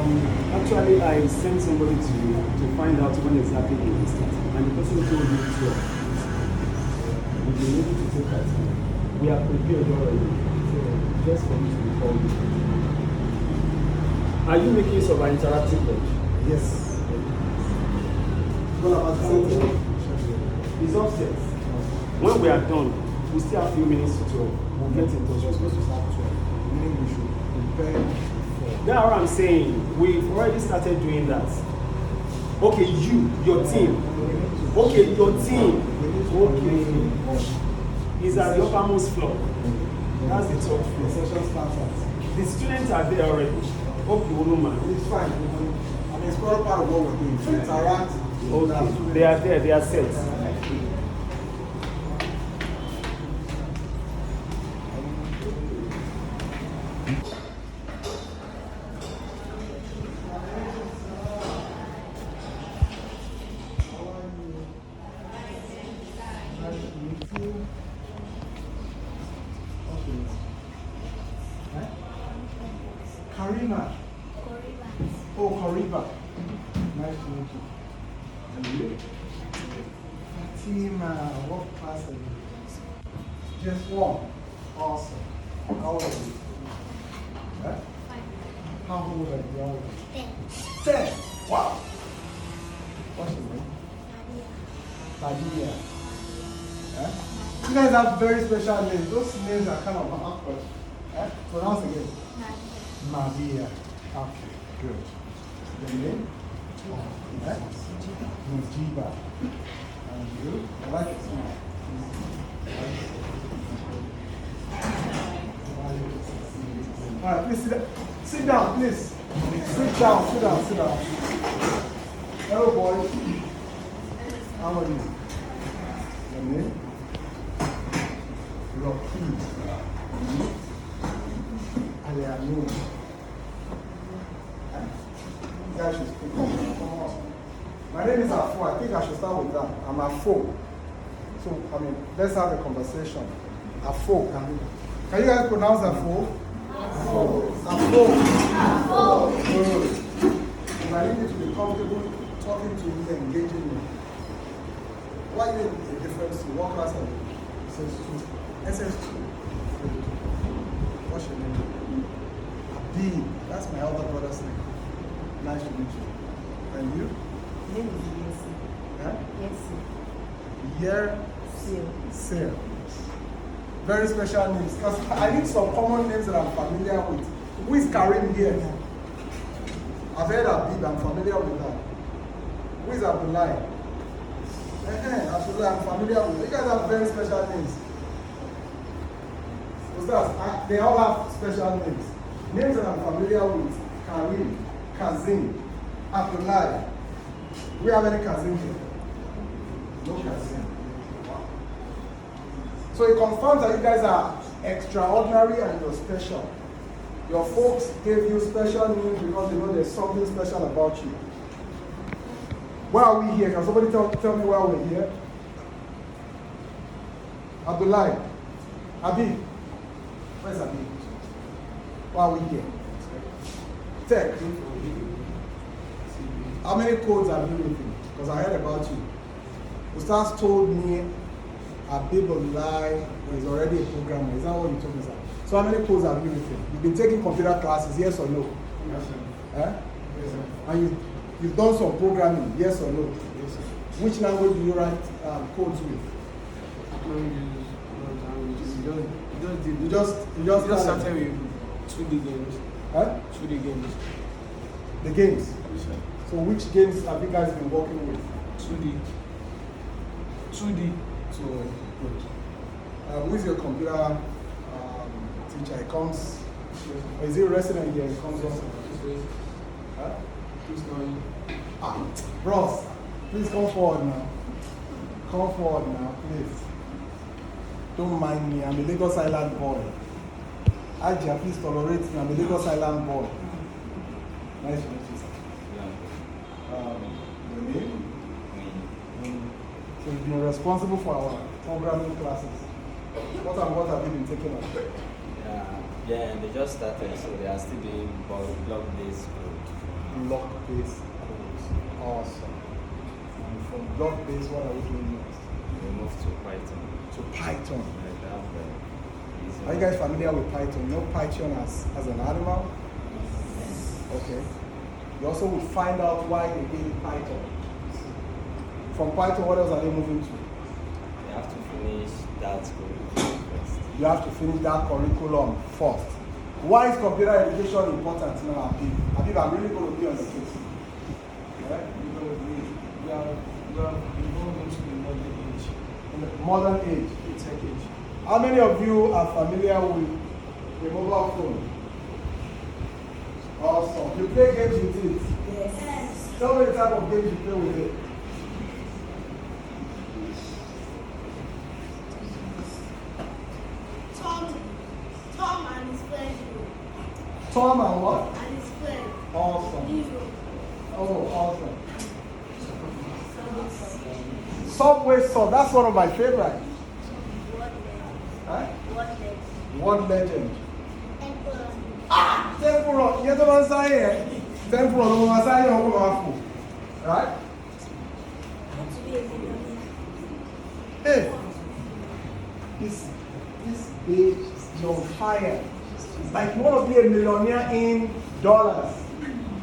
Actually, I sent somebody to you to find out when exactly you will start. And the person told me 12. We've been able to take that time. We are prepared already. So just for you to be called. Are you making use of an interactive board? Yes. It's upstairs. When we are done, we still have a few minutes to talk. We'll get in touch. We're supposed to start 12. Meaning we should prepare for. That's what I'm saying. We've already started doing that. Okay, your team. Okay, your team. Okay. Is at the uppermost floor. That's the top floor. The session starts at. The students are there already. Hope you will know, man. It's fine. I mean, it's part of what we're doing. To interact. Okay. They are there. They are set. Karima. Oh, Kariba. Nice to meet you. And you? Fatima, what class are you? Just one. Awesome. How old are you? Huh? How old are you? How old are you? 10. Wow. What's your name? Nadia. Huh? You guys have very special names. Those names are kind of awkward. Huh? Pronounce again. Nadia. Okay, good. The name? Mujiba. And you? I like it. Alright, please sit down. Sit down, please. Sit down, sit down, sit down. Hello, boys. How are you? Your name? Rocky. Alianu. You guys should speak up. Come on. My name is Afo. I think I should start with that. I'm Afo. So, I mean, let's have a conversation. Afo. Can you guys pronounce Afo? Afo. Afo. Afo. Good. And I need you to be comfortable talking to me, engaging me. Why is it a difference to what class are you? SS2. SS2. What's your name? Abi. That's my elder brother's name. Nice to meet you. And you? Name is Yesi. Huh? Yesi. Sil. Very special names. Because I need some common names that I'm familiar with. Who is Karim here? I've heard Abib, I'm familiar with that. Who is Abdullah? Abdullah, I'm familiar with. You guys have very special names. They all have special names. Names that I'm familiar with: Karim, Kazim, Abdullah. We have any Kazim here? No Kazim. So it confirms that you guys are extraordinary and you're special. Your folks gave you special names because they know there's something special about you. Why are we here? Can somebody tell me why we're here? Abdullah. Abi. Where's Abi? Why are we here? Tech. How many codes have you written? Because I heard about you. Ustaz told me Abibullah is already a programmer. Is that what you told me, sir? So how many codes have you written? You've been taking computer classes, yes or no? Yes, sir. Eh? Yes, sir. And you've done some programming, yes or no? Yes, sir. Which language do you write codes with? You just started with 2D games. Huh? 2D games. The games. Yes, sir. So which games have you guys been working with? 2D. So good. Who is your computer teacher? He comes. Or is he a resident here? He comes also. Huh? Bros, please come forward now. Come forward now, please. Don't mind me, I'm a Lagos Island boy. Ajia, please tolerate me, I'm a Lagos Island boy. Nice to meet you, sir. Your name? So you've been responsible for our programming classes. What have you been taking on? Yeah, and they just started, so they are still doing block-based code. Block-based codes. Awesome. And from block-based, what are we doing next? We move to Python. To Python. Like that, Are you guys familiar with Python? You know Python as an animal? Okay. You also will find out why they gave it Python. From Python, what else are they moving to? They have to finish that curriculum first. You have to finish that curriculum first. Why is computer education important now, Habib? Habib, I'm really going to be on the case. Right? We are going into the modern age. In the modern age. The tech age. How many of you are familiar with the mobile phone? Awesome. You play games with it? Yes. Tell me the type of games you play with it. Tom and his friend. Tom and what? And his friend. Awesome. Hero. Oh, awesome. Subway Surf, that's one of my favorites. Huh? What legend? Emperor. Temple Run. You don't say it. Temple Run, you don't say it. Right? Want to be a millionaire. Hey, this page is on fire. Like you want to be a millionaire in dollars.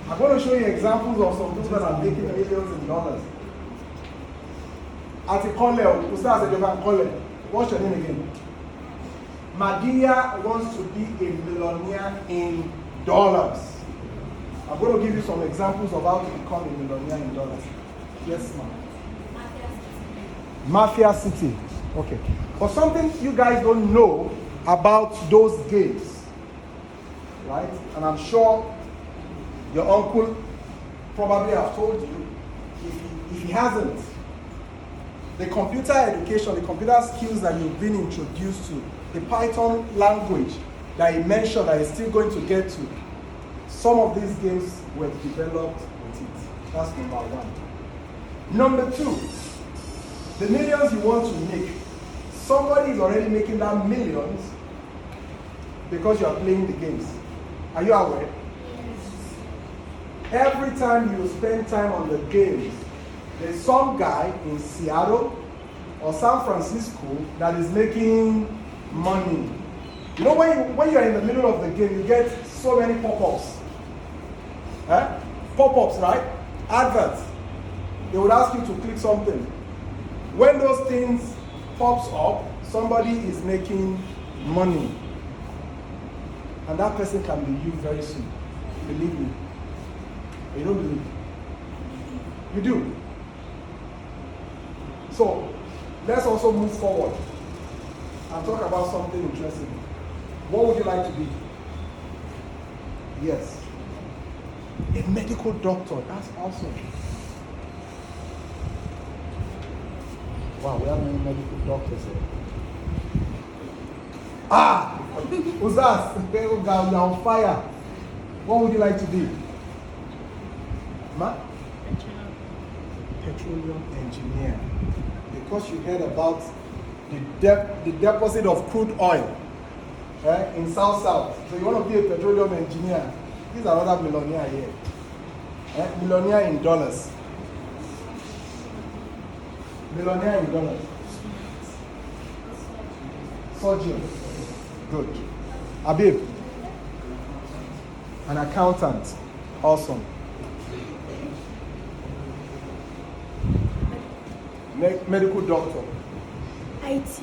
I'm going to show you examples of some people that are making millions in dollars. At a call, Ustaz said you can call it. What's your name again? Magia wants to be a millionaire in dollars. I'm going to give you some examples of how to become a millionaire in dollars. Yes, ma'am. Mafia City. Okay. But something you guys don't know about those games, right? And I'm sure your uncle probably have told you, if he hasn't, the computer education, the computer skills that you've been introduced to, the Python language that he mentioned that he's still going to get to, some of these games were developed with it. That's number one. Number two, the millions you want to make, somebody is already making that millions because you are playing the games. Are you aware? Every time you spend time on the games, there's some guy in Seattle or San Francisco that is making money. You know, when you're in the middle of the game, you get so many pop-ups. Pop-ups, right? Adverts. They would ask you to click something. When those things pops up, somebody is making money. And that person can be you very soon. Believe me. You don't believe? You do. So, let's also move forward and talk about something interesting. What would you like to be? Yes. A medical doctor. That's awesome. Wow, we have many medical doctors here. Uzas, you're on fire. What would you like to be? Ma? Petroleum engineer. Because you heard about the deposit of crude oil in South. So you want to be a petroleum engineer. He's another millionaire here. Millionaire in dollars. Millionaire in dollars. Surgeon. Good. Habib. An accountant. Awesome. Medical doctor. IT.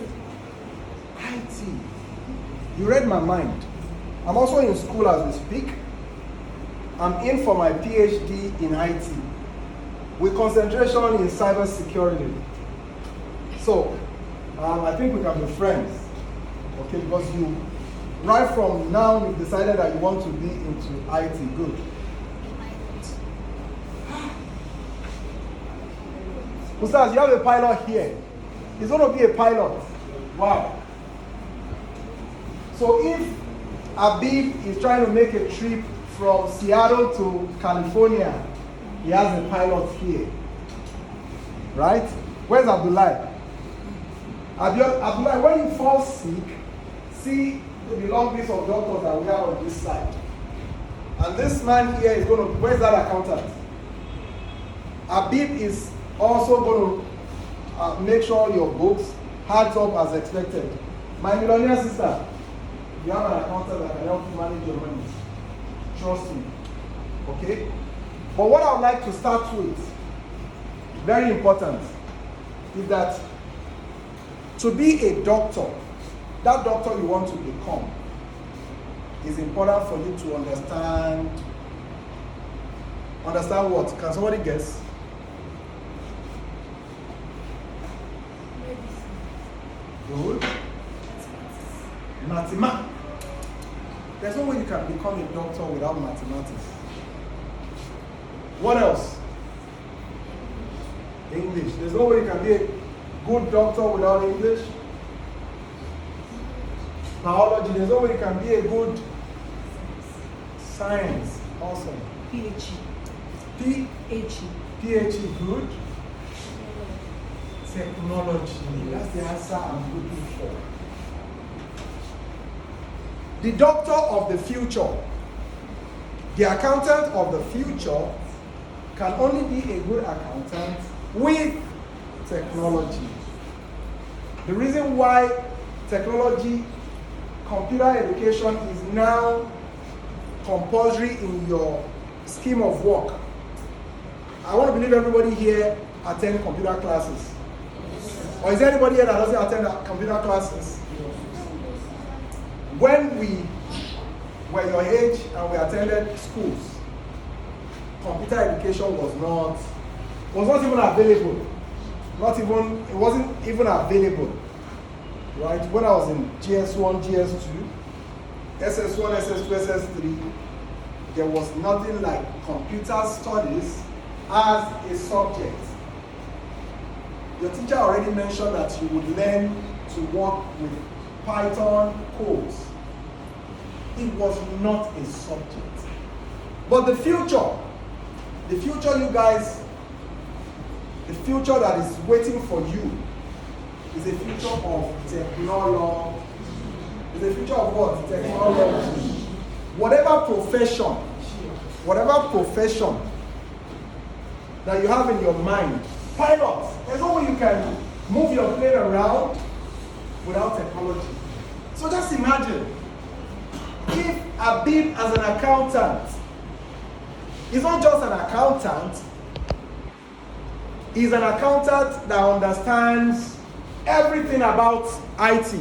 IT. You read my mind. I'm also in school as we speak. I'm in for my PhD in IT with concentration in cybersecurity. So, I think we can be friends. Okay, because you, right from now, you've decided that you want to be into IT. Good. Ustaz, you have a pilot here. He's going to be a pilot. Wow. So if Habib is trying to make a trip from Seattle to California, he has a pilot here. Right? Where's Abdullah? Abdullah, when you fall sick, see the long list of doctors that we have on this side. And this man here is going to, where's that accountant? Abib is also going to make sure your books adds up as expected. My millionaire sister, you have an accountant that can help you manage your money. Trust me. Okay? But what I would like to start with, very important, is that to be a doctor, that doctor you want to become, is important for you to understand. Understand what? Can somebody guess? Good. Mathematics. There's no way you can become a doctor without mathematics. What else? English. There's no way you can be a good doctor without English. Biology. There's no way you can be a good science. Awesome. PhD. PhD. Good. Technology. That's the answer I'm looking for. The doctor of the future, the accountant of the future, can only be a good accountant with technology. The reason why technology, computer education is now compulsory in your scheme of work. I want to believe everybody here attend computer classes. Or is there anybody here that doesn't attend computer classes? When we were your age and we attended schools, computer education was not even available. It wasn't even available. Right? When I was in GS1, GS2, SS1, SS2, SS3, there was nothing like computer studies as a subject. Your teacher already mentioned that you would learn to work with Python codes. It was not a subject. But the future you guys, the future that is waiting for you is a future of technology. It's a future of what? Technology. Whatever profession that you have in your mind, pilot, there's no way you can move your plane around without technology. So just imagine if Abib as an accountant is not just an accountant, he's an accountant that understands everything about IT.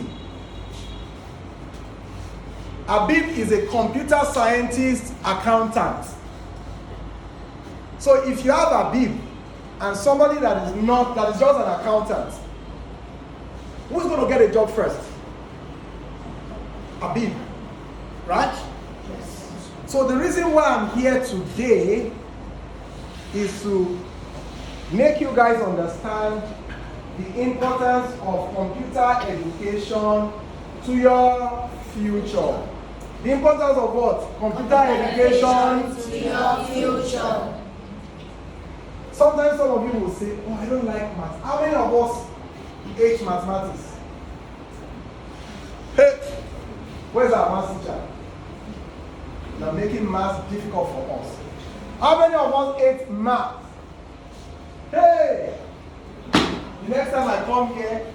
Abib is a computer scientist accountant. So if you have Abib and somebody that is just an accountant, who's going to get a job first? Abib, right? Yes. So the reason why I'm here today is to make you guys understand the importance of computer education to your future. The importance of what? Computer education to your future. Sometimes some of you will say, oh, I don't like math. How many of us hate mathematics? Hey, where's our math teacher? They're making math difficult for us. How many of us hate math? Hey, the next time I come here,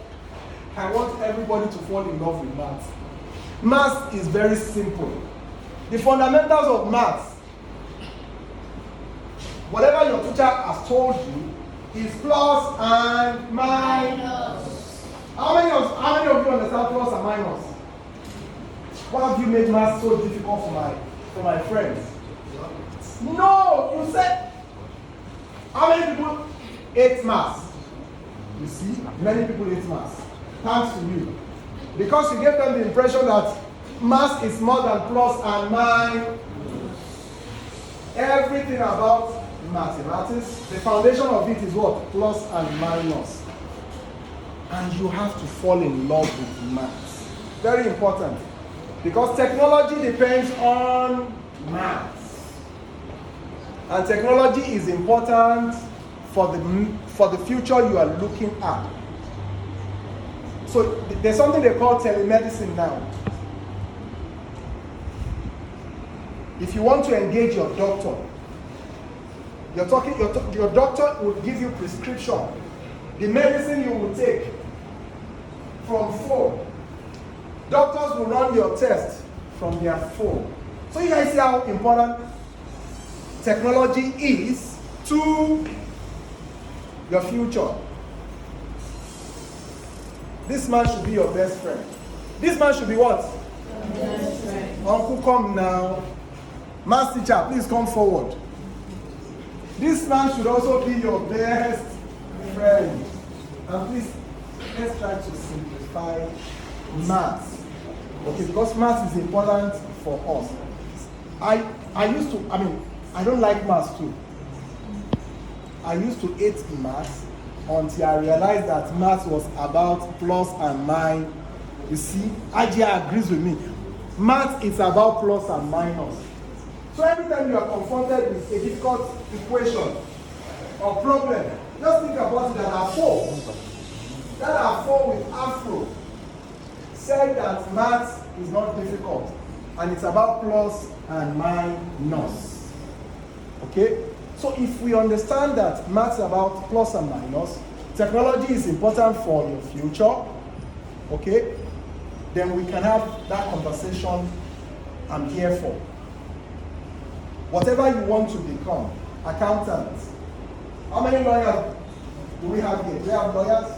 I want everybody to fall in love with math. Math is very simple. The fundamentals of math, whatever your teacher has told you, is plus and minus. How many of you understand plus and minus? Why have you made math so difficult for my friends? No, you said. How many people hate math? You see, many people hate math. Thanks to you. Because you gave them the impression that math is more than plus and minus. Everything about mathematics, the foundation of it is what? Plus and minus. And you have to fall in love with maths. Very important. Because technology depends on maths. And technology is important for the future you are looking at. So there's something they call telemedicine now. If you want to engage your doctor, your doctor will give you prescription. The medicine you will take from phone. Doctors will run your test from their phone. So you guys see how important technology is to your future. This man should be your best friend. This man should be what? Best friend. Uncle, come now. Math teacher, please come forward. This man should also be your best friend. And please, let's try to simplify math. Okay, because math is important for us. I don't like math too. I used to hate math until I realized that math was about plus and minus. You see, Ajia agrees with me. Math is about plus and minus. So every time you are confronted with a difficult equation or problem, just think about it that AFO with Afro said that math is not difficult and it's about plus and minus. Okay? So if we understand that math is about plus and minus, technology is important for your future, okay? Then we can have that conversation I'm here for. Whatever you want to become, accountant. How many lawyers do we have here? Do we have lawyers?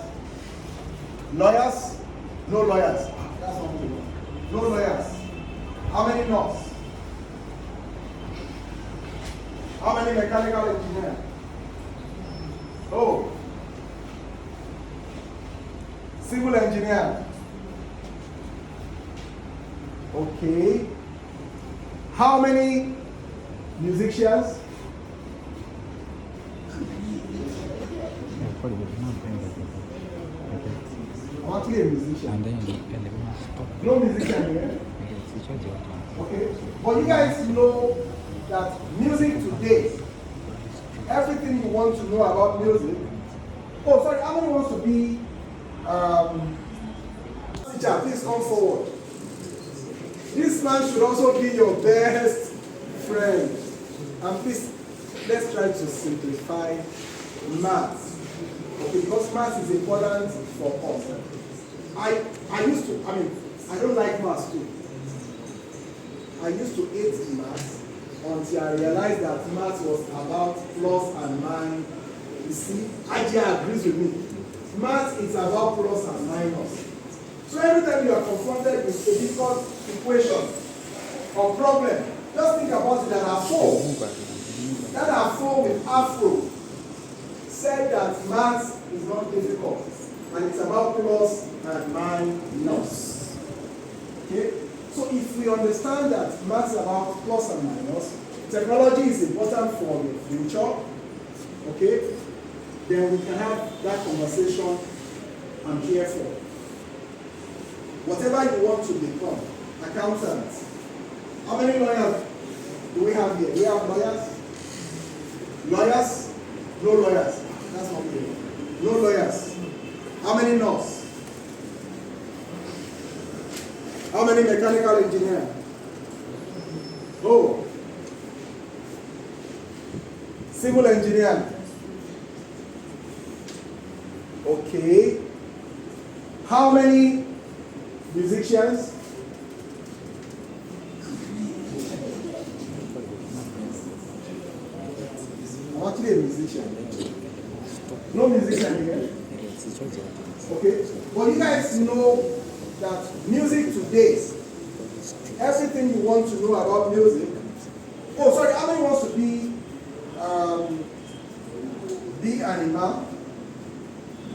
Lawyers? No lawyers. That's not good. No lawyers. How many nurses? How many mechanical engineers? Oh. Civil engineer. Okay. How many musicians? I'm actually a musician. No musician here? Okay. But you guys know that music today, everything you want to know about music. Oh, sorry, how many wants to be teacher? Please come forward. This man should also be your best friend. And please, let's try to simplify math. Okay, because math is important for us. I don't like math too. I used to hate math until I realized that math was about plus and minus. You see, Ajia agrees with me. Math is about plus and minus. So every time you are confronted with a difficult equation or problem, just think about it that AFO with Afro said that math is not difficult and it's about plus and minus. Okay? So if we understand that math is about plus and minus, technology is important for your future, okay? Then we can have that conversation I'm here for. Whatever you want to become, accountant. How many lawyers do we have here? Do we have lawyers? Lawyers? No lawyers. That's not good. No lawyers. How many nurses? How many mechanical engineers? Oh. Civil engineer. Okay. How many musicians? I'm actually a musician. No musician here? Okay. Well, you guys know that music today, everything you want to know about music. Oh, sorry, how many wants to be an imam?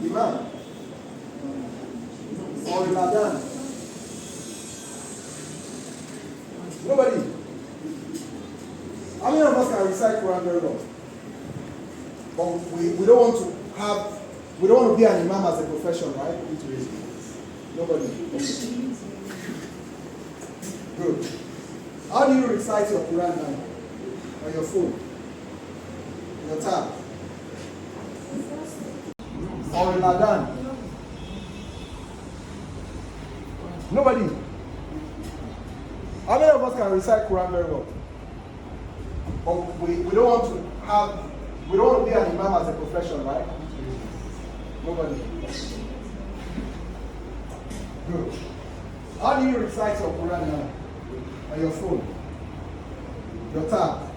Imam? Or ladan? Nobody. How many of us can recite Quran very well? But we don't want to be an imam as a profession, right? Nobody. Good. How do you recite your Quran now? On your phone? Your tab? Or in Ladan? Nobody. How many of us can recite Quran very well? But we don't want to be an imam as a profession, right? Nobody. Good. How do you recite your Quran now? On your phone? Your tab?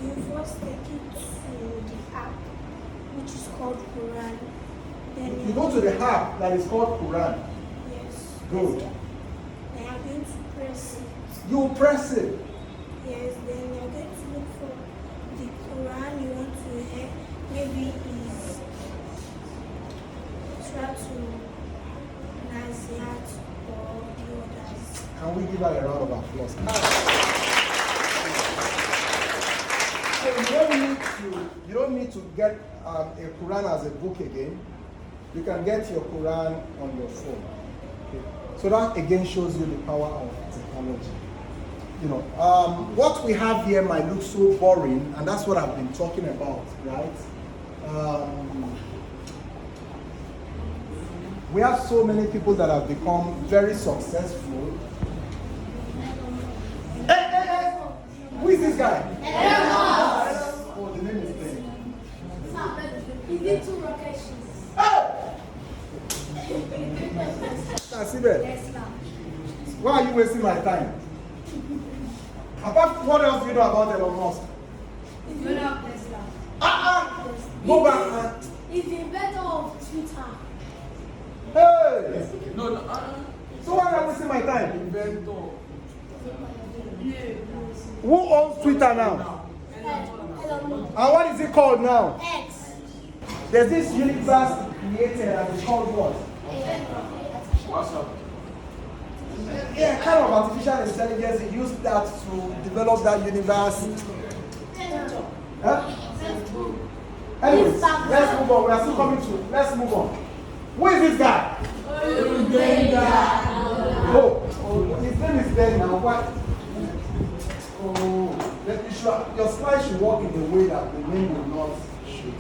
You first take it to the app, which is called Quran. Then You go to the app that is called Quran. Yes. Good. Then you're going to press it. You press it. Yes, then you're going to look for the Quran you want to hear. Maybe is try to Naziat or the others. Can we give her a round of applause? So you don't need to get a Quran as a book again. You can get your Quran on your phone. Okay? So that again shows you the power of technology. You know, what we have here might look so boring, and that's what I've been talking about, right? We have so many people that have become very successful. Hey! Who is this guy? Oh, the name is Ben. He did 2 rocket shoes. Hey! See there. Why are you wasting my time? Apart, what else do you know about Elon Musk? He's the owner of Tesla. Go back. He's the inventor of Twitter. Hey! No. So why am I wasting my time? Inventor. Who owns Twitter now? And what is it called now? X. There's this universe created and it's called what? What's up? Yeah, kind of artificial intelligence. They use that to develop that universe. Huh? Anyways, let's move on. We are still coming to. Let's move on. Who is this guy? Oh, his name is Ben now. What? Oh, your slide should work in a way that the name will not shoot.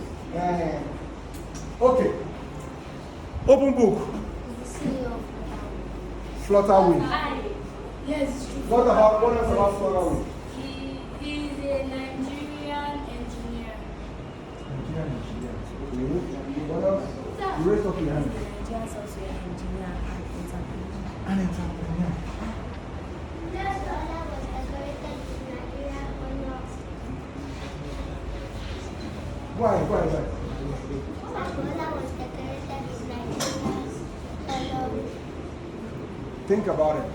Okay. Open book. Flutterwave. Yes. What else about Flutterwave? He is a Nigerian engineer. Nigerian engineer. What else? You raised up your hand. Nigerians also an engineer and entrepreneur. An entrepreneur. Why? Think about it.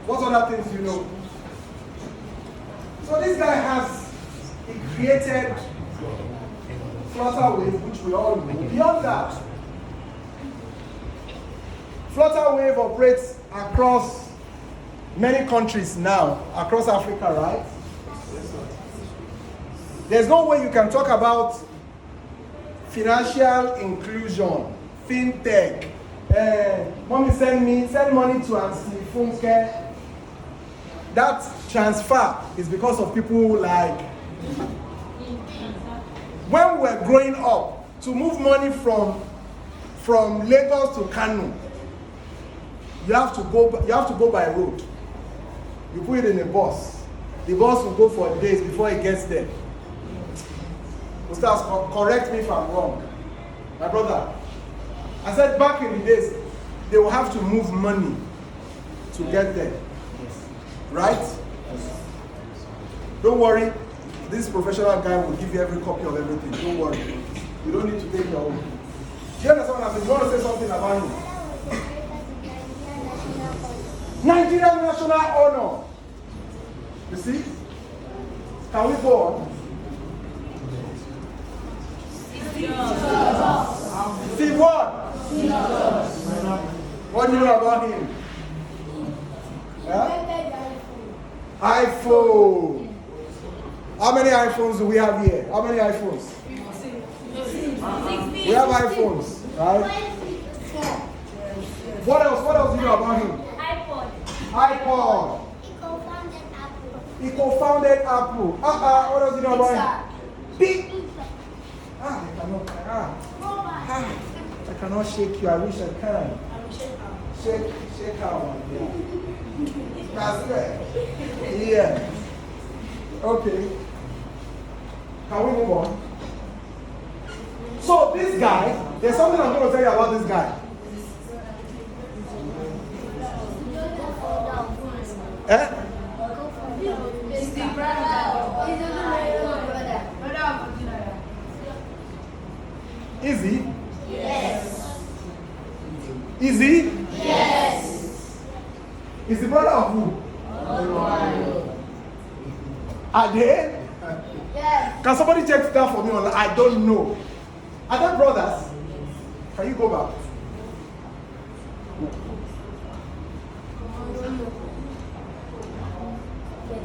What other things you know? So this guy he created Flutterwave, which we all know. Beyond that, Flutterwave operates across many countries now, across Africa, right? There's no way you can talk about financial inclusion, fintech. Mommy send money to Auntie Funke. That transfer is because of people like. When we were growing up, to move money from Lagos to Kano, you have to go by road. You put it in a bus. The bus will go for days before it gets there. Ustaz, correct me if I'm wrong. My brother, I said back in the days, they will have to move money to get there. Right? Don't worry, this professional guy will give you every copy of everything. Don't worry. You don't need to take your own. Do you understand what I'm saying? You want to say something about him? Nigerian national honor. You see? Can we go on? See what? What do you know about him? Huh? iPhone. How many iPhones do we have here? How many iPhones? We have iPhones, right? What else do you know about him? iPod. He co-founded Apple. What else do you know about him? Big. I cannot shake you. I wish I can. Shake her one. Yeah. That's right. Yeah. Okay. Can we move on? So this guy, there's something I'm going to tell you about this guy. Eh? Is he? Yes. Is he? Yes. Is the brother of who? Are they? Yes. Can somebody check that for me? I don't know. Are they brothers? Can you go back?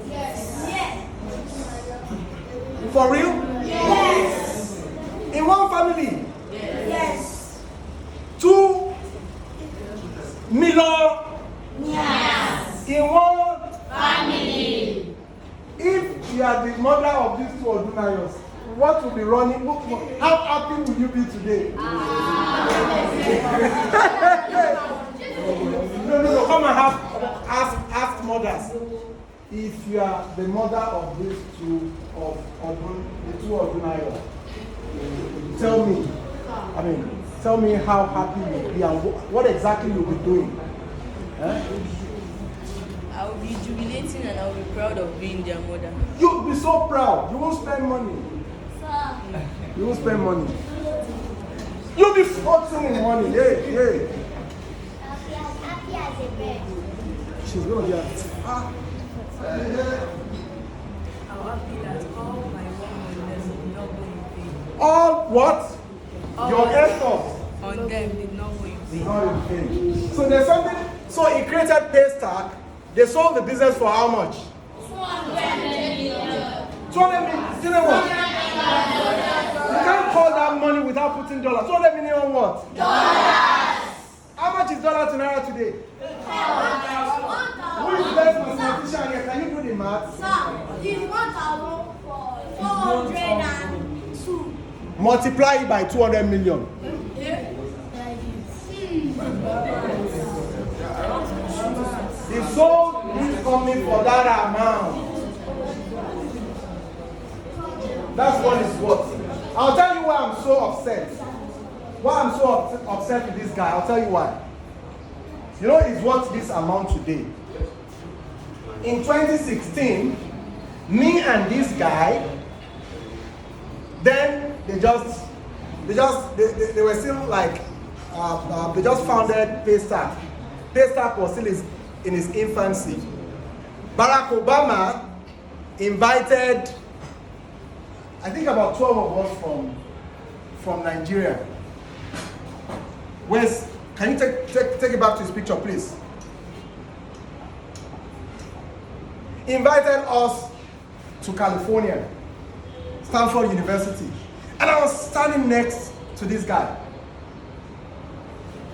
Yes. Yes. For real? Yes. In one family? Yes. 2 million Yes. in one. Family. If you are the mother of these 2 ordinarios, what will be running? How happy will you be today? No. Come and ask mothers. If you are the mother of these 2 the 2 ordinarios, tell me how happy you'll be and what exactly you'll be doing. I will be jubilating and I will be proud of being their mother. You'll be so proud. You won't spend money. You won't spend money. You'll be floating in money. Yeah. Happy as a bird. She's gonna be happy. I'm happy that all my work did not go in vain. All what? All Your my efforts on them did not go in is vain. not in vain. So there's something. So he created Paystack. They sold the business for how much? 200 million. 200 million. You know what? You can't call that money without putting dollars. 200 million on what? Dollars. How much is dollar to naira today? Who is best mathematician here? Can you do the math? It's 1,402. Multiply it by 200 million. He sold this company for that amount. That's what it's worth. I'll tell you why I'm so upset. Why I'm so upset with this guy, I'll tell you why. You know, it's worth this amount today. In 2016, me and this guy, then they were still like, they just founded Paystack. Paystack was still in its infancy. Barack Obama invited, I think about 12 of us from Nigeria. Can you take it back to his picture, please? Invited us to California, Stanford University. And I was standing next to this guy.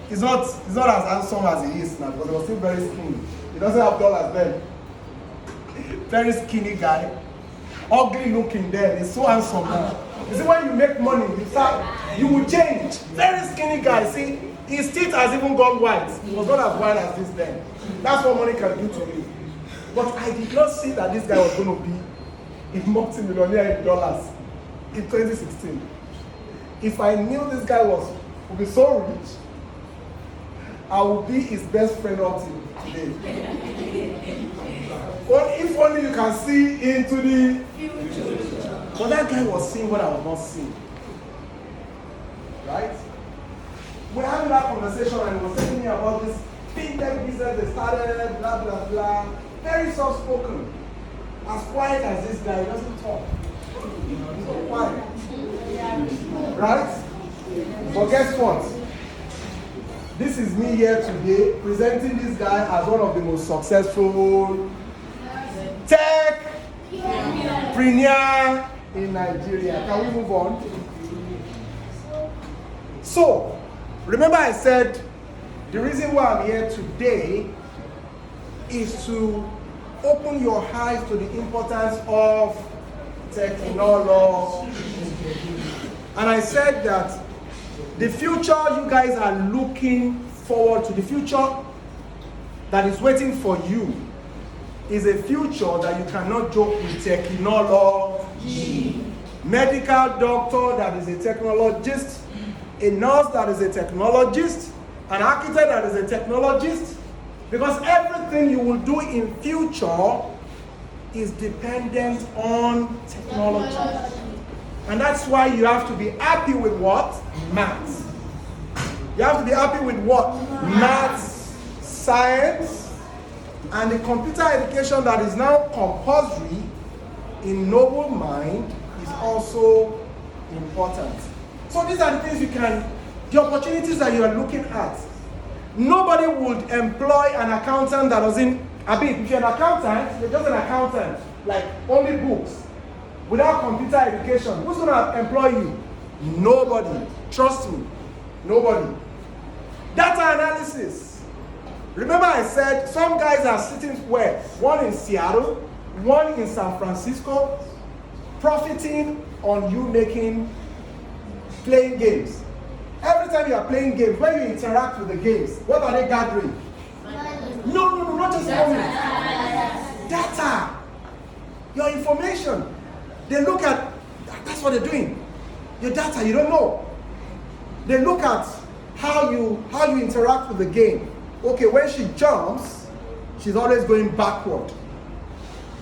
He's not as handsome as he is now, because he was still very skinny. He doesn't have dollars then. Very skinny guy. Ugly looking then. He's so handsome now. You see, when you make money, you will change. Very skinny guy. See, his teeth has even gone white. He was not as white as this then. That's what money can do to you. But I did not see that this guy was going to be a multi-millionaire in dollars in 2016. If I knew this guy would be so rich, I would be his best friend until today. But if only you can see into the future. But that guy was seeing what I was not seeing. Right? We're having that conversation and he was telling me about this fintech business they started, blah, blah, blah. Very soft-spoken. As quiet as this guy, he doesn't talk. He's so quiet. Right? But guess what? This is me here today presenting this guy as one of the most successful tech-preneur in Nigeria. Can we move on? So, remember I said the reason why I'm here today is to open your eyes to the importance of technology. And I said that the future you guys are looking forward to, the future that is waiting for you, is a future that you cannot joke with technology. Medical doctor that is a technologist, a nurse that is a technologist, an architect that is a technologist, because everything you will do in future is dependent on technology. And that's why you have to be happy with what? Maths. You have to be happy with what? Maths, science, and the computer education that is now compulsory in Noblemind is also important. So these are the things the opportunities that you are looking at. Nobody would employ an accountant that doesn't, if you're an accountant, you're just an accountant, like only books, without computer education. Who's going to employ you? Nobody. Trust me. Nobody. Data analysis. Remember I said some guys are sitting where? One in Seattle, one in San Francisco, profiting on you playing games. Every time you are playing games, when you interact with the games, what are they gathering? No, not just money. Data. Your information. They look at, that's what they're doing. Your data, you don't know. They look at how you interact with the game. Okay, when she jumps, she's always going backward.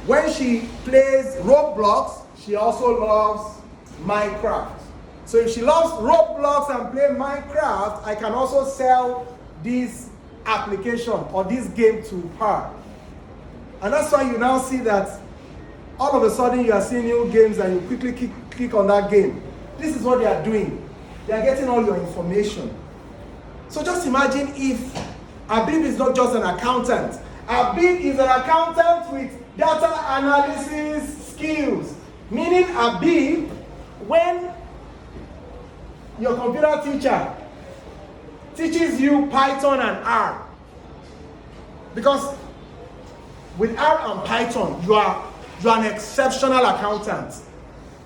When she plays Roblox, she also loves Minecraft. So if she loves Roblox and play Minecraft, I can also sell this application or this game to her. And that's why you now see that all of a sudden you are seeing new games and you quickly click on that game. This is what they are doing. They are getting all your information. So just imagine if Abib is not just an accountant. Abib is an accountant with data analysis skills. Meaning Abib, when your computer teacher teaches you Python and R, because with R and Python, you are an exceptional accountant.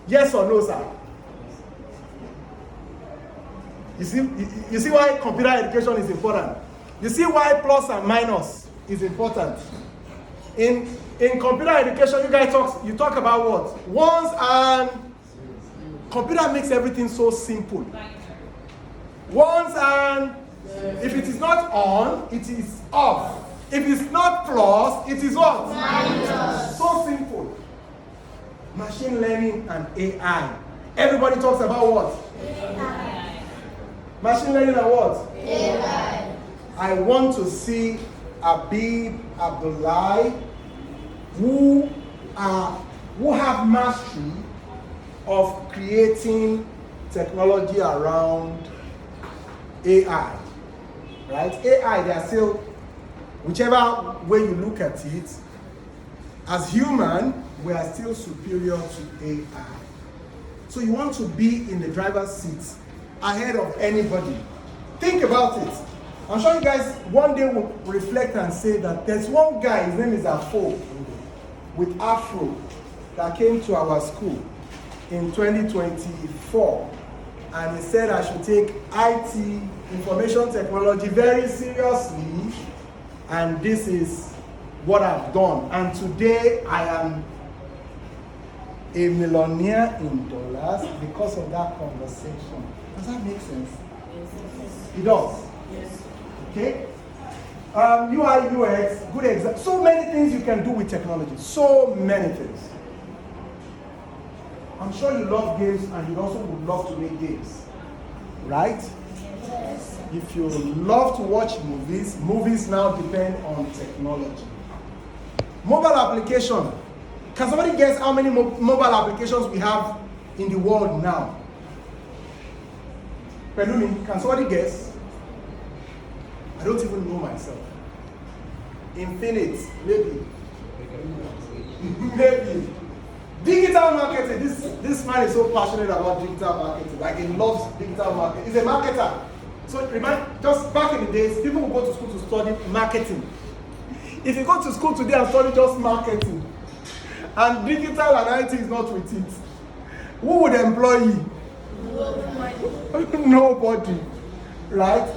Yes or no, sir? You see why computer education is important. You see why plus and minus is important. In computer education, you talk about what? Ones and computer makes everything so simple. Ones and if it is not on, it is off. If it's not plus, it is what? Minus. So simple. Machine learning and AI. Everybody talks about what? AI. Machine learning and what? AI. I want to see Abib, Abdullah, who have mastery of creating technology around AI. Right? AI, they are still, whichever way you look at it, as human, we are still superior to AI. So you want to be in the driver's seat ahead of anybody. Think about it. I'm sure you guys one day will reflect and say that there's one guy, his name is AFO, with Afro, that came to our school in 2024. And he said I should take IT, information technology, very seriously. And this is what I've done. And today I am a millionaire in dollars because of that conversation. Does that make sense? Yes. It does? Yes. Okay? UI, UX, good example. So many things you can do with technology. So many things. I'm sure you love games and you also would love to make games. Right? Yes. If you love to watch movies, movies now depend on technology. Mobile application. Can somebody guess how many mobile applications we have in the world now? Pelumi, can somebody guess? I don't even know myself. Infinite, maybe. Maybe. Digital marketing. This man is so passionate about digital marketing. Like he loves digital marketing. He's a marketer. So just back in the days, people would go to school to study marketing. If you go to school today and study just marketing, and digital and IT is not with it, who would employ you? Nobody. Right?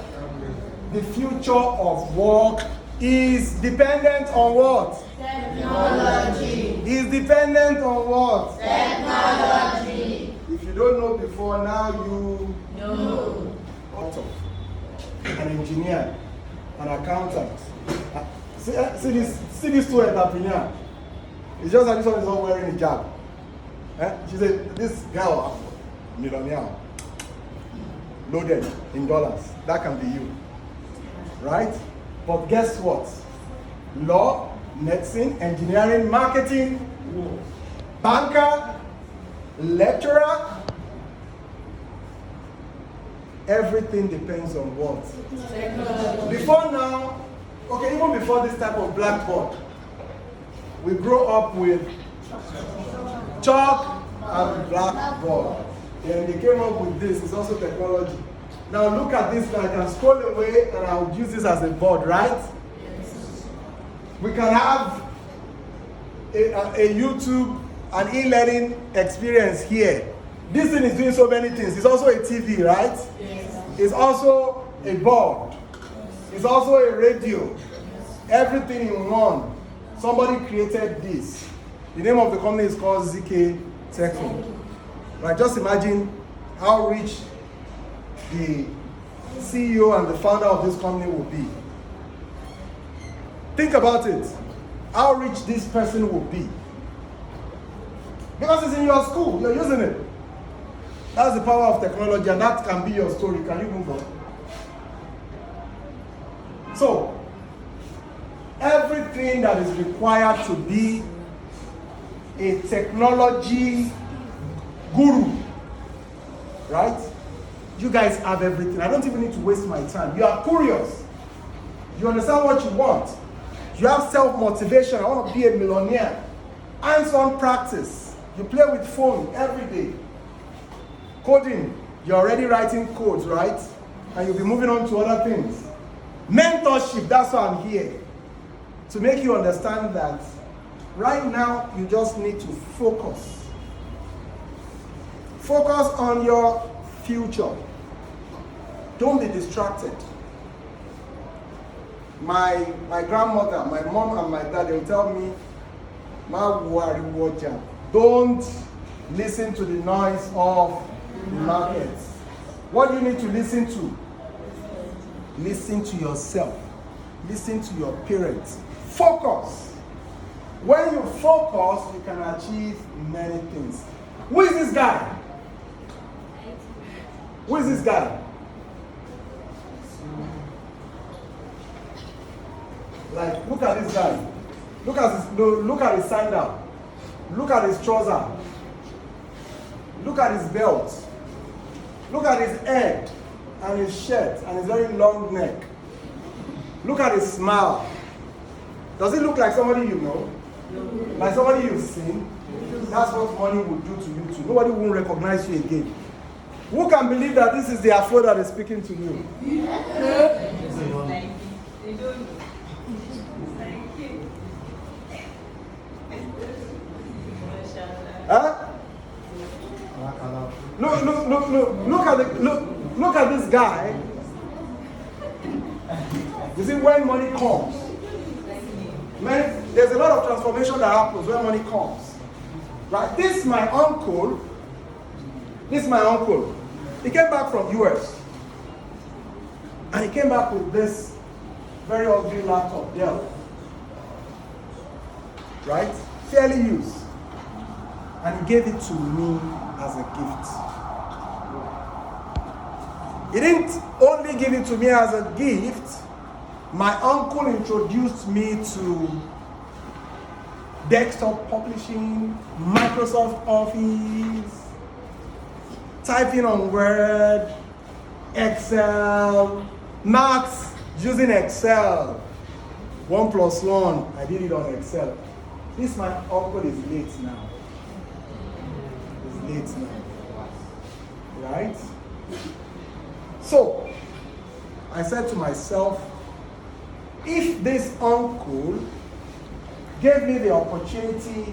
The future of work is dependent on what? Technology. Is dependent on what? Technology. If you don't know before, now you No. An engineer, an accountant. See these two entrepreneurs. It's just that this one is not wearing a hijab. She said, this girl, millionaire, loaded in dollars. That can be you. Right? But guess what? Law, medicine, engineering, marketing, banker, lecturer, everything depends on what? Before now, okay, even before this type of blackboard, we grow up with chalk and blackboard. And they came up with this, it's also technology. Now look at this, I can scroll away and I'll use this as a board, right? We can have a YouTube, an e-learning experience here. This thing is doing so many things. It's also a TV, right? Yes. It's also a board. It's also a radio. Everything in one. Somebody created this. The name of the company is called ZK Techno. Right? Just imagine how rich the CEO and the founder of this company will be. Think about it. How rich this person will be. Because it's in your school, you're using it. That's the power of technology, and that can be your story. Can you move on? So, everything that is required to be a technology guru, right? You guys have everything. I don't even need to waste my time. You are curious. You understand what you want. You have self-motivation. I want to be a millionaire. Hands-on practice. You play with phone every day. Coding. You're already writing codes, right? And you'll be moving on to other things. Mentorship. That's why I'm here. To make you understand that right now, you just need to focus. Focus on your future. Don't be distracted. My grandmother, my mom and my dad, they'll tell me, "Ma worry, watcher. Don't listen to the noise of the market." What do you need to listen to? Listen to yourself. Listen to your parents. Focus. When you focus, you can achieve many things. Who is this guy? Who is this guy? Like, look at this guy. Look at his sandal. Look at his trouser. Look at his belt. Look at his head and his shirt and his very long neck. Look at his smile. Does it look like somebody you know? Like somebody you've seen? That's what money will do to you too. Nobody will recognize you again. Who can believe that this is the Afro that is speaking to you? Huh? Look at this guy. You see, when money comes, man, there's a lot of transformation that happens when money comes. Right? This is my uncle. He came back from US. And he came back with this very ugly laptop, DELL. Right? Fairly used. And he gave it to me as a gift. He didn't only give it to me as a gift. My uncle introduced me to desktop publishing, Microsoft Office, typing on Word, Excel, maths using Excel. 1 + 1, I did it on Excel. This my uncle is late now. He's late now. Right? So, I said to myself, if this uncle gave me the opportunity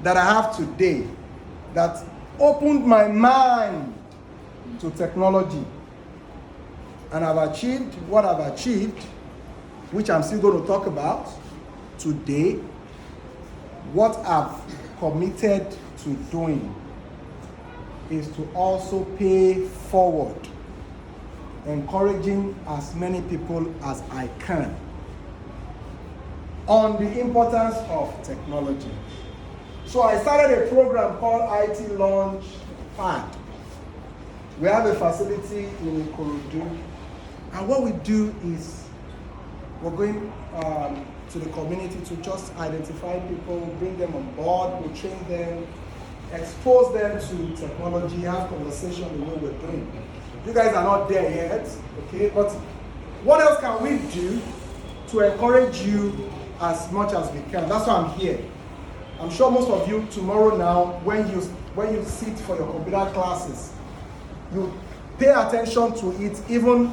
that I have today, that opened my mind to technology, and I've achieved what I've achieved, which I'm still going to talk about today, what I've committed to doing is to also pay forward, encouraging as many people as I can on the importance of technology. So I started a program called IT Launch Pad. We have a facility in Qudus, and what we do is we're going to the community to just identify people, bring them on board, we train them, expose them to technology, have conversation the way we're doing. You guys are not there yet, okay? But what else can we do to encourage you as much as we can? That's why I'm here. I'm sure most of you tomorrow now, when you sit for your computer classes, you pay attention to it even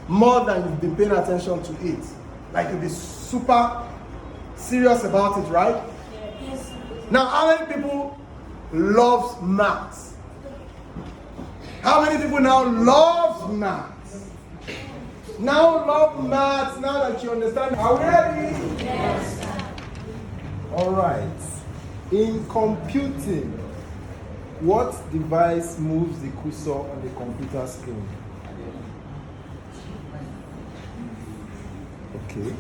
more than you've been paying attention to it. Like you'll be super serious about it, right? Yes. Now, how many people loves maths? How many people now love maths? Now love maths, now that you understand. Are we ready? Yes. All right. In computing, what device moves the cursor on the computer screen? Okay.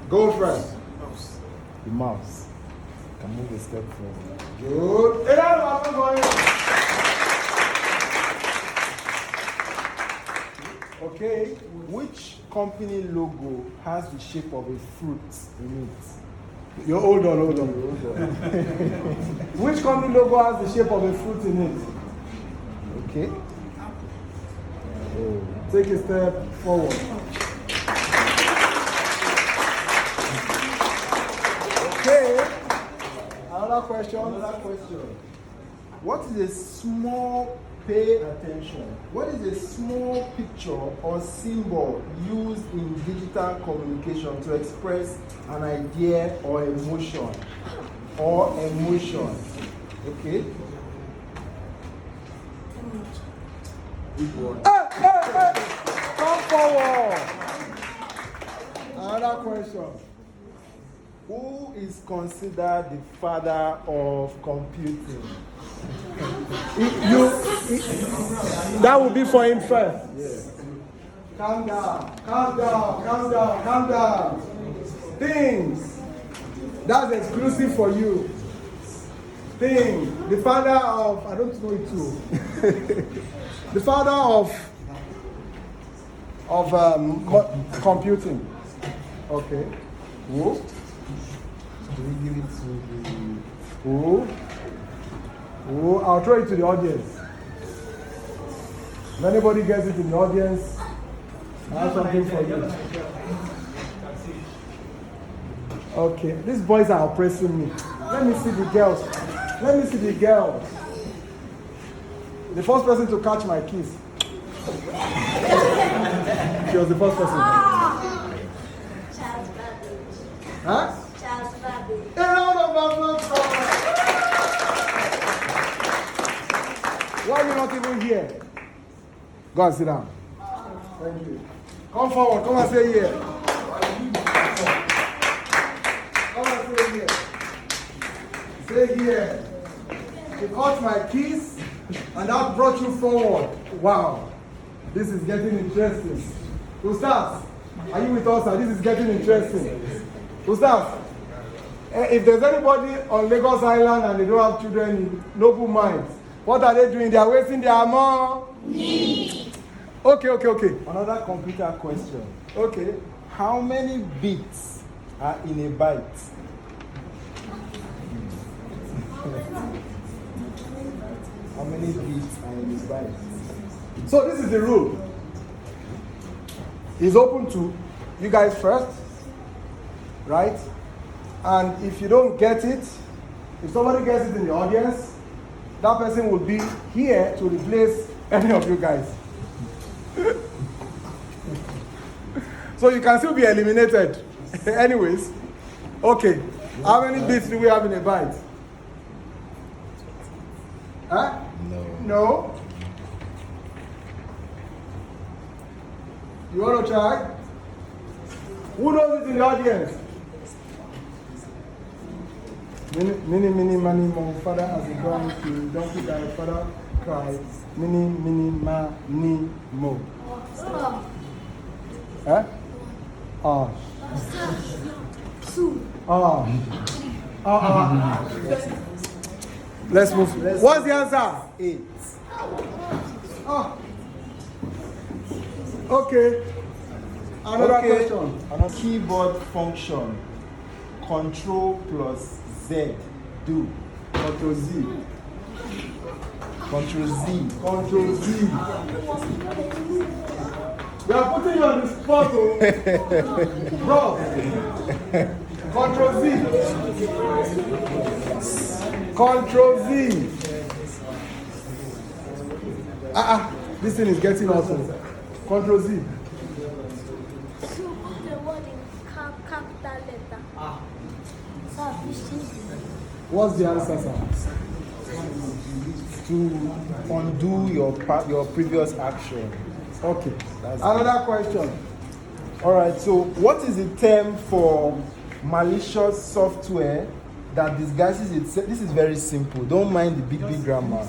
Go first. The mouse. Can move a step forward. Good. Hey, that's going. Okay. Which company logo has the shape of a fruit in it? You're hold on. Hold on. Which company logo has the shape of a fruit in it? Okay. Oh. Take a step forward. Okay. Another question. Another question. What is a small, pay attention, what is a small picture or symbol used in digital communication to express an idea or emotion? Okay? Which one? Hey! Come forward. Another question. Who is considered the father of computing? That would be for him first. Yes. Calm down. Things. That's exclusive for you. Thing. The father of, I don't know it too. The father of computing. Okay. Who? Do we give it to Who? I'll throw it to the audience. If anybody gets it in the audience, I have something for you. Okay, these boys are oppressing me. Let me see the girls. The first person to catch my kiss. She was the first person. Charles Babbage. Huh? Charles Babbage. A round of applause for her. Why are you not even here? Go and sit down. Thank you. Come forward. Come and say here. Come and say here. Say here. You caught my kiss, and that brought you forward. Wow. This is getting interesting. Ustaz, are you with us? This is getting interesting. Ustaz, if there's anybody on Lagos Island and they don't have children in Noblemind, what are they doing? They are wasting their money. Okay. another computer question? Okay. How many bits are in a byte? How many bits are in a byte? So this is the rule. It's open to you guys first, right? And if you don't get it, if somebody gets it in the audience, that person will be here to replace any of you guys. So you can still be eliminated. Anyways, okay. How many bits do we have in a byte? Huh? No? You want to try? Who knows it in the audience? Many, many, more. Father has a donkey. Donkey died. Father cried. Many, more. Huh? Ah. Let's move. What's the answer? 8. Okay. Another question. Another keyboard function. Control plus Z. Do. Control Z. Control Z. Control Z. We are putting you on the spot, oh. Bro. Control Z. Control Z. This thing is getting awesome. Control Z. To put the word in capital letter. What's the answer, sir? To undo your previous action. Okay. Another question. All right. So, what is the term for malicious software that disguises itself? This is very simple. Don't mind the big grammar.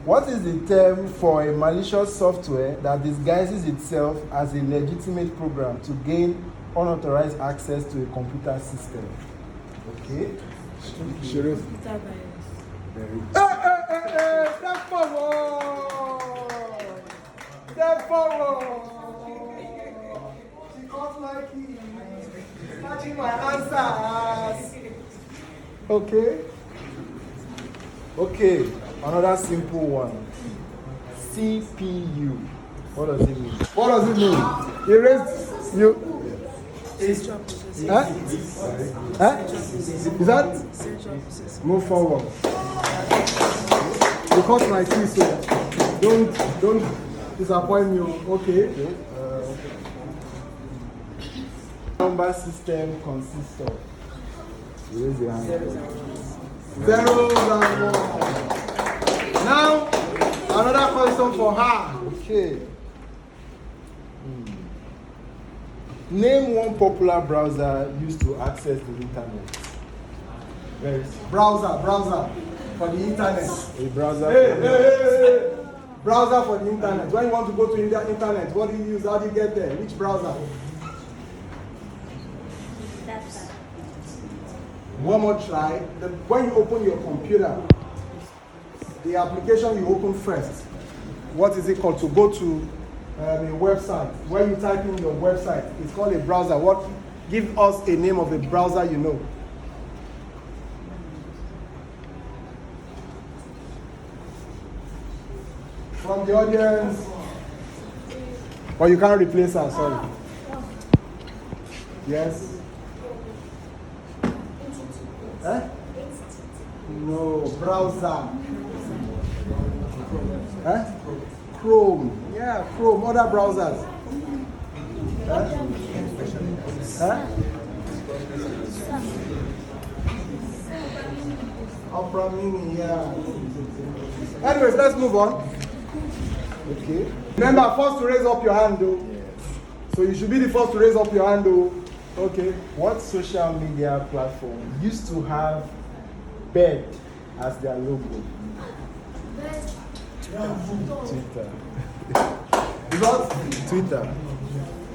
What is the term for a malicious software that disguises itself as a legitimate program to gain unauthorized access to a computer system? Okay. Sheriff. Step forward. Step forward. She calls like he matching my answers. Okay. Okay. Another simple one. CPU. What does it mean? What does it mean? Erase you. Huh? Is that? Move forward. You cut my teeth, so don't disappoint me. Okay. Number system consists of. Raise your hand. Zeros and one. Now, another question for her. Okay. Name one popular browser used to access the internet. Browser for the internet. A browser. Hey. Browser for the internet. When you want to go to the internet, what do you use? How do you get there? Which browser? One more try. When you open your computer, the application you open first, what is it called? To go to a website. When you type in your website, it's called a browser. What? Give us a name of the browser you know. From the audience. Or you can't replace her, sorry. Yes? Eh? No, browser. Eh? Chrome. Yeah, Chrome. Other browsers. Opera Mini, yeah. Anyways, let's move on. Okay. Remember, first to raise up your hand, though. So you should be the first to raise up your hand, though. Okay. What social media platform used to have bed as their logo? Twitter. Because Twitter.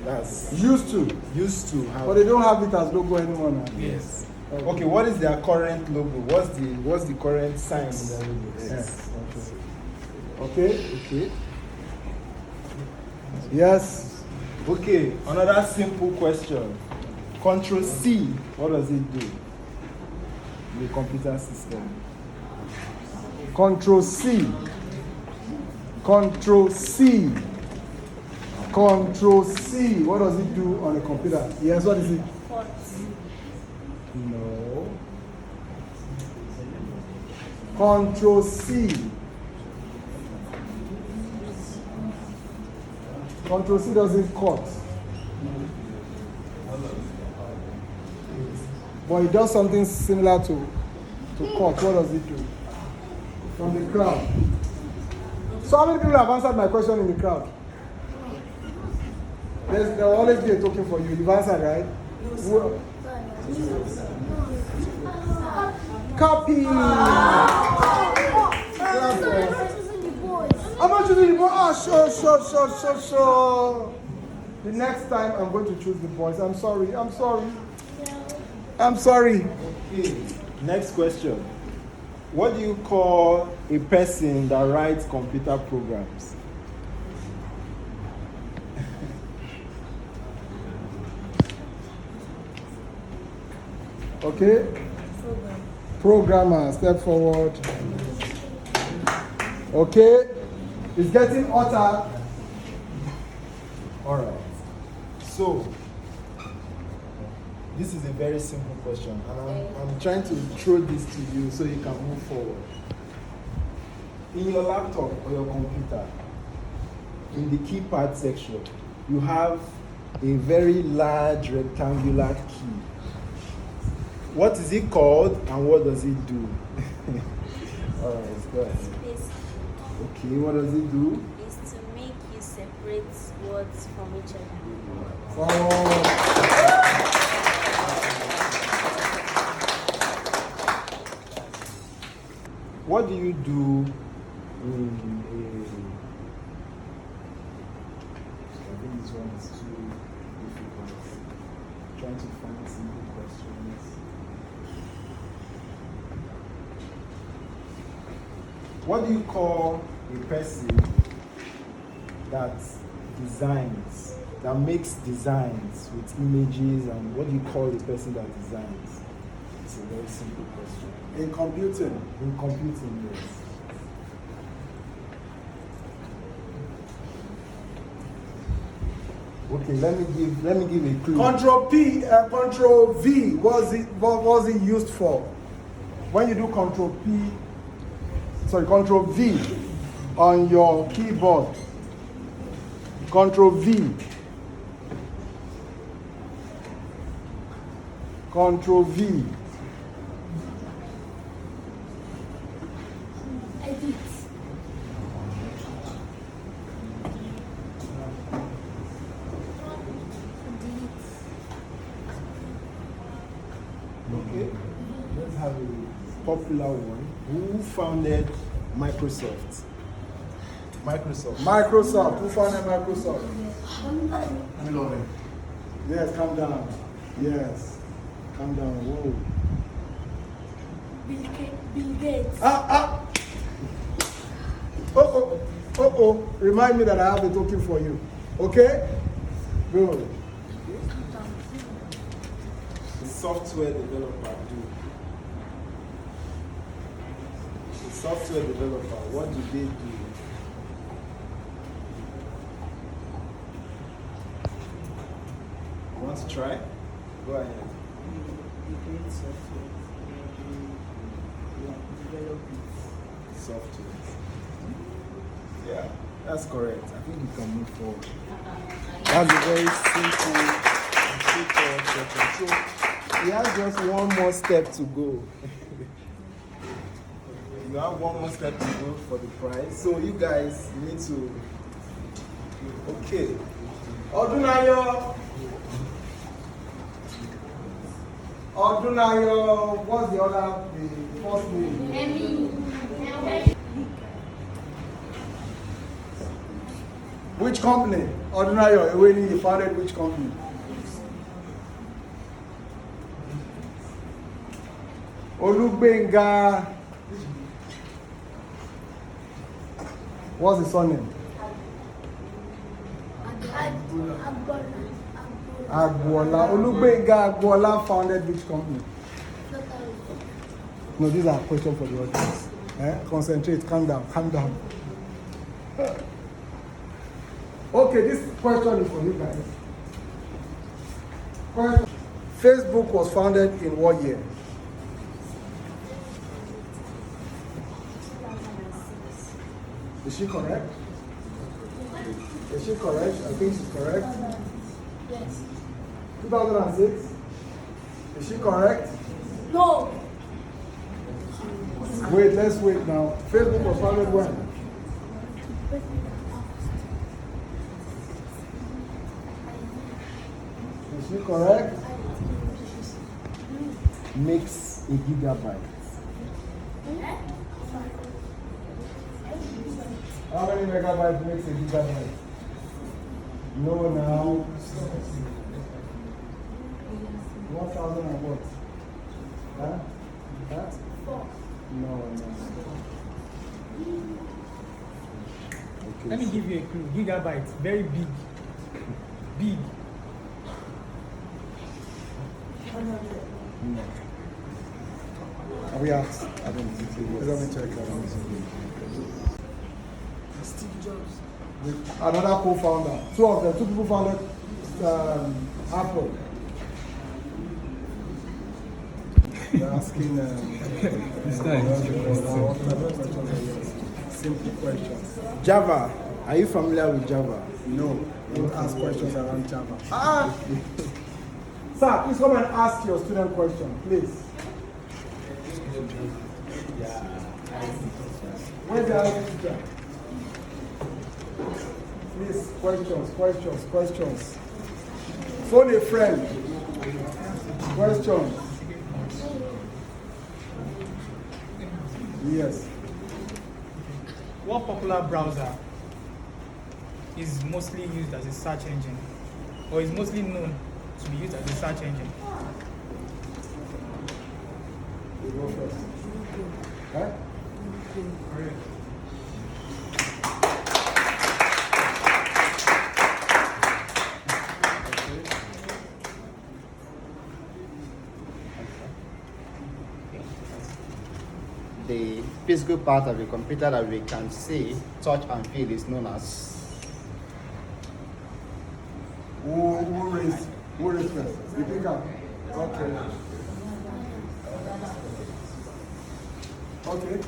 That's used to have. but they don't have it as logo anymore now. Yes. Okay, what is their current logo? What's the current sign in their logo? Yes. Okay. Yes. Okay, another simple question. Control C, what does it do in the computer system? Control C. Control C. Control C. What does it do on a computer? Yes, what is it? No. Control C. Control C doesn't cut. But it does something similar to cut. What does it do? From the crowd. So how many people have answered my question in the crowd? There will always be a token for you. You've answered, right? Well, copy. I'm not choosing the boys. Ah, sure. The next time I'm going to choose the boys. I'm sorry. Okay. Next question. What do you call a person that writes computer programs? Okay? Programmer, step forward. Okay? It's getting hotter. All right. So, this is a very simple question, and I'm trying to throw this to you so you can move forward. In your laptop or your computer, in the keypad section, you have a very large rectangular key. What is it called and what does it do? All right, go ahead. Space Okay, what does it do? is to make you separate words from each other. Oh. What do you do in I think this one is too difficult. Trying to find simple questions. What do you call a person that designs, that makes designs with images, and what do you call a person that designs? It's a very simple question. In computing. In computing, yes. Okay, let me give a clue. Control P, Control V. What was it used for? When you do Control V on your keyboard. Control V. Control V. Edit. Okay, let's have a popular one. Who founded Microsoft? Microsoft. Microsoft. Who founded Microsoft? Yes, calm down. Yes. Calm down. Whoa. Bill Gates. Oh. Remind me that I have a token for you. Okay? Good. The software developer do. The software developer, what do they do? You want to try? Go ahead. You create software. You develop it. Software. Yeah, that's correct. I think we can move forward. That's a very simple and straightforward question. So we have just one more step to go. You have one more step to go for the prize. So you guys need to. Okay. Odunayo, what's the other, the first name? Which company? Odunayo, when you founded which company? Olugbenga. What's his surname? Agbola. Olugbenga Agbola founded which company? No, these are questions for the audience. Concentrate, calm down. Okay, this question is for you guys. Facebook was founded in what year? 2006. Is she correct? Is she correct? I think she's correct. Yes. 2006? Is she correct? No. Wait, let's wait now. Facebook was founded when? Is she correct? makes a gigabyte? How many megabytes makes a gigabyte? No, now. 1,000 and what? Huh? Huh? 4. No. Okay. Let me give you a clue. Gigabyte, very big. Big. No. Are we asked? I don't think so. Let me check. Steve Jobs. With another co-founder. Two of them. Two people founded Apple. They're asking simple questions. Java. Are you familiar with Java? No. Don't ask questions around Java. Sir, please come and ask your student question, please. Where's the other teacher? Please, questions. Phone a friend. Questions. Yes. What popular browser is mostly used as a search engine, or is mostly known to be used as a search engine? You go first. Huh? Correct. The physical part of the computer that we can see, touch, and feel is known as. Who raised first? You pick up. Okay. Okay.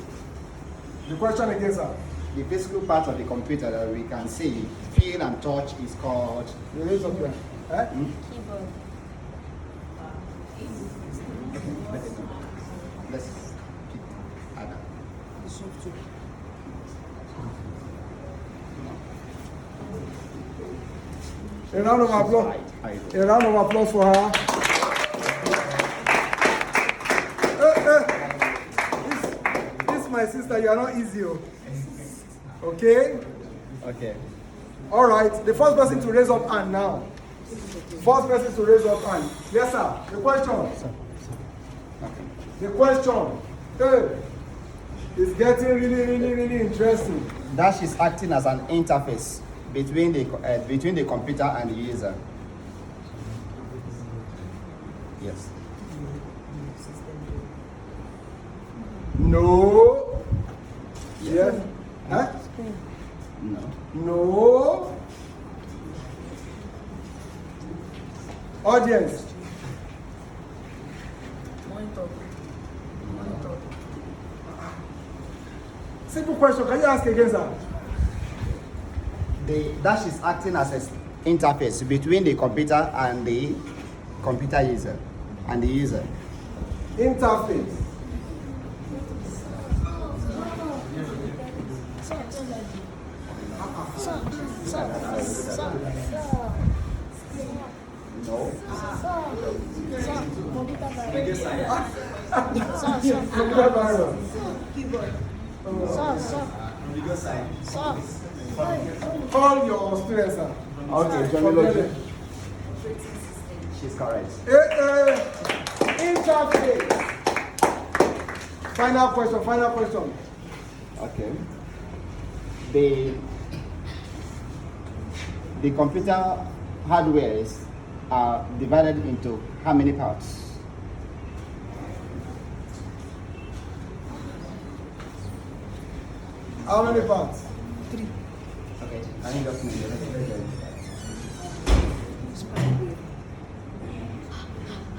The question again, sir. The physical part of the computer that we can see, feel, and touch is called. You raise up your hand. Keyboard. Let's pick Adam. The software. A round of applause. A round of applause for her. This my sister. You are not easy. Okay. Okay. All right. The first person to raise up hand now. First person to raise up hand. Yes, sir. The question. The question. Hey. It's getting really interesting. Dash is acting as an interface between the computer and the user. Yes. No. Yes. Huh? No. No. Audience. Monitor. Simple question. Can you ask again, sir? The dash is acting as an interface between the computer and the computer user and the user. Interface. No. Computer virus. Call your students, sir. Okay, Johnny. She's correct. Interface. Final question. Okay. The computer hardwares are divided into how many parts? How many parts? 3. Okay, can you just name the rest? Spine wheel.